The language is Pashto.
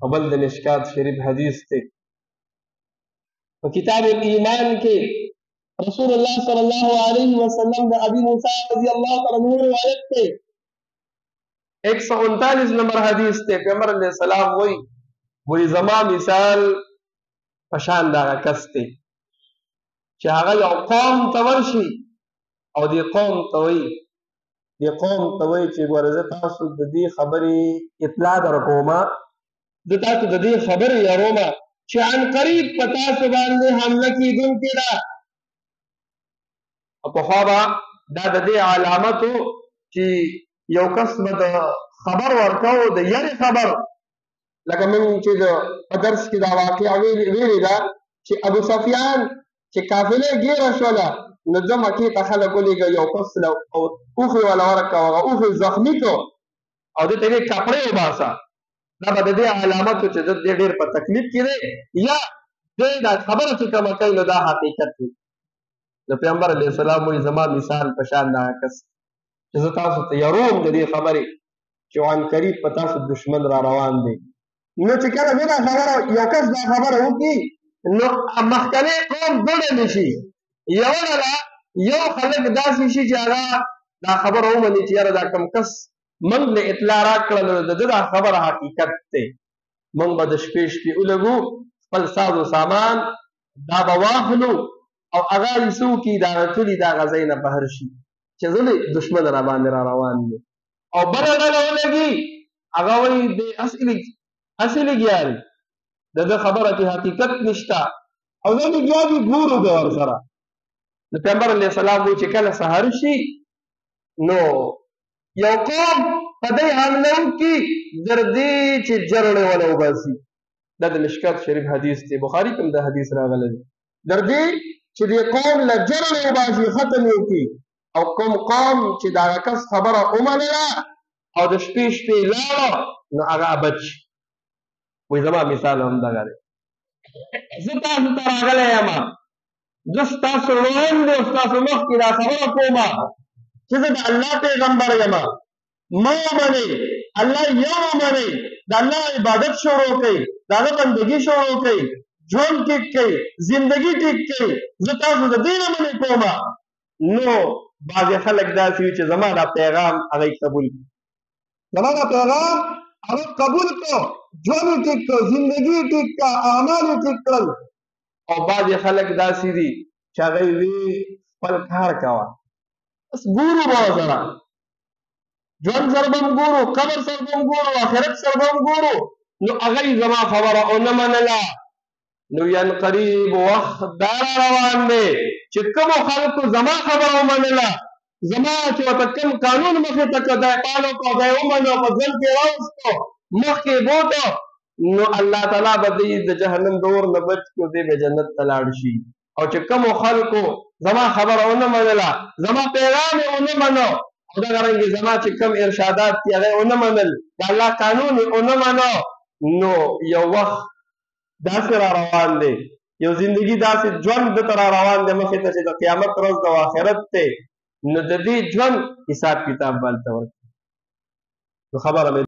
او بل د مشکات شریف حدیث ته په کتاب الایمان کې رسول الله صلی الله علیه وسلم د ابي موسی رضی الله تعالی عنہ روایت ته 139 نمبر حدیث ته پیغمبر علیہ السلام وی زما مثال پشان دا کس ته چې هغه یو قوم ته ورشي او دی قوم ته وی چې ورزه تاسو د دې خبرې اطلاع درکوما د تاسو د دې خبرې یاروما چې ان قریب پتا سو باندې حمله کیدونکې ده په خوا دا د دې علامتو چې یو کس به د خبر ورکاو د یاري خبر لکه موږ چې د درس کې دا واقعه ویلې ده چې ابو سفیان چې قافله ګیره شوله نو د مکې ته خلک ولېږه یو کس او اوښې ولا ورکړه هغه اوښې زخمي کړو او دې ته یې کپړې وباسه دا به د دې علامتو چې د ډېر په تکلیف کې دی یا دې دا خبره چې کومه کوي نو دا حقیقت دی د پیغمبر علیه السلام وایي زما مثال په شان دا کس چې زه تاسو ته یاروم د دې خبرې چې عن قریب په تاسو دشمن را روان دی نو چې کله دا خبره یو کس دا خبره وکړي نو مخکنی قوم دوه ډلې شي یو ډله یو خلک داسې شي چې هغه دا خبره ومني چې یاره دا کوم کس موږ له اطلاع راکړه نو د ده دا خبره حقیقت دی موږ به د شپې ولګو خپل ساز و سامان دا به واخلو او هغه یې څه وکړي دا ټولې د هغه ځای نه بهر شي چې زه دشمن را باندې را روان دی او بله ډله ولګي هغه وایي د هسې لګیا دی د ده خبره کې حقیقت نشته او زه لګیا دي ګورو به ورسره د پیغمبر علیه السلام وایي چې کله سهار شي نو یو قوم په دې حمله وکړي تر دې چې جرړې وله وباسي دا د مشکات شریف حدیث دی بخاري کې هم دا حدیث راغلی دی تر دې چې دې قوم له جرړې وباسي ختم یې وکړي او کوم قوم چې د هغه کس خبره ومنله او د شپې لاړه نو هغه ابد شي وایي زما مثال هم دغه دی زه تاسو ته راغلی یم زه ستاسو وړاندې او ستاسو مخکې دا خبره کومه چې زه د الله پیغمبر یم ما ومنئ الله یو ومنئ د الله عبادت شروع کړئ د هغه بندګي شروع کړئ ژوند ټیک کړئ زندګي ټیک کړئ زه تاسو د دې نه منې کومه نو بعضې خلک داسې وي چې زما دا پیغام هغه قبول کړي زما دا پیغام هغه قبول کړو ژوند یې ټیک کړو زندګي یې ټیک کړه اعمال یې ټیک کړل او بعضې خلک داسې دي چې هغه وي خپل کار کوه بس ګورو به ورسره ژوند سره به هم ګورو قبر سره به هم ګورو آخرت سره به هم ګورو نو هغه یې زما خبره ونه منله نو ین قریب وخت دا را روان دی چې کومو خلکو زما خبره ومنله زما چې ورته کوم قانون مخې ته کړه دی پالو کړو دی ومنو په ځل کې راوستو مخکې بوتو نو الله تعالی به دوی د جهنم د اور نه بچ کړو دی به جنت ته لاړ شي او چې کومو خلکو زما خبره ونه منله زما پیغام یې ونه منو او دغرنګې زما چې کوم ارشادات دي هغه یې ونه منل د الله قانون یې ونه منو نو یو وخت داسې را روان دی یو زندگی داسې ژوند دته را روان دی مخې ته چې د قیامت ورځ د آخرت دی نو د دې ژوند حساب کتاب به هلته ورکړي نو خبره